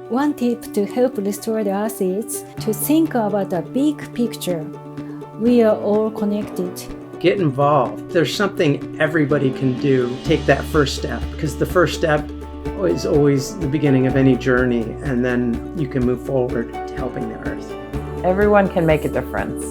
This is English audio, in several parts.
One tip to help restore the earth is to think about the big picture. We are all connected. Get involved. There's something everybody can do. Take that first step, because the first step is always the beginning of any journey, and then you can move forward to helping the earth. Everyone can make a difference.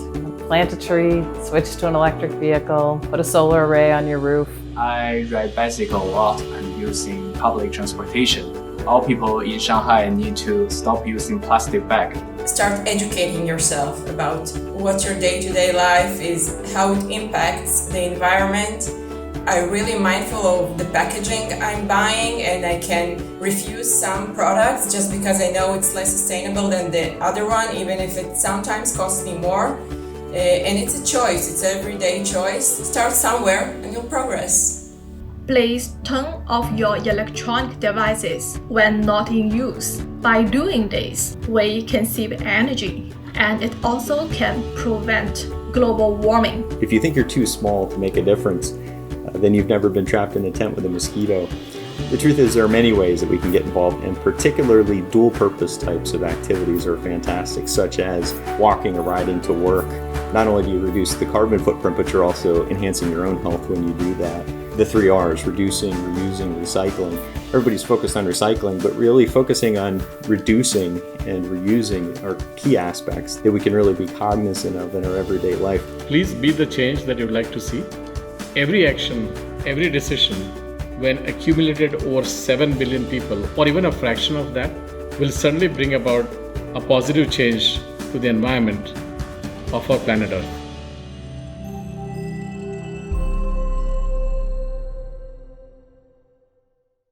Plant a tree, switch to an electric vehicle, put a solar array on your roof. I ride bicycle a lot and using public transportation. All people in Shanghai need to stop using plastic bag. Start educating yourself about what your day-to-day life is, how it impacts the environment. I'm really mindful of the packaging I'm buying, and I can refuse some products just because I know it's less sustainable than the other one, even if it sometimes costs me more. And it's a choice, it's an everyday choice. Start somewhere and you'll progress. Please turn off your electronic devices when not in use. By doing this, we can save energy, and it also can prevent global warming. If you think you're too small to make a difference, then you've never been trapped in a tent with a mosquito. The truth is, there are many ways that we can get involved, and particularly dual-purpose types of activities are fantastic, such as walking or riding to work. Not only do you reduce the carbon footprint, but you're also enhancing your own health when you do that. The 3 R's, reducing, reusing, recycling. Everybody's focused on recycling, but really focusing on reducing and reusing are key aspects that we can really be cognizant of in our everyday life. Please be the change that you'd like to see. Every action, every decision, when accumulated over 7 billion people, or even a fraction of that, will certainly bring about a positive change to the environment of our planet Earth.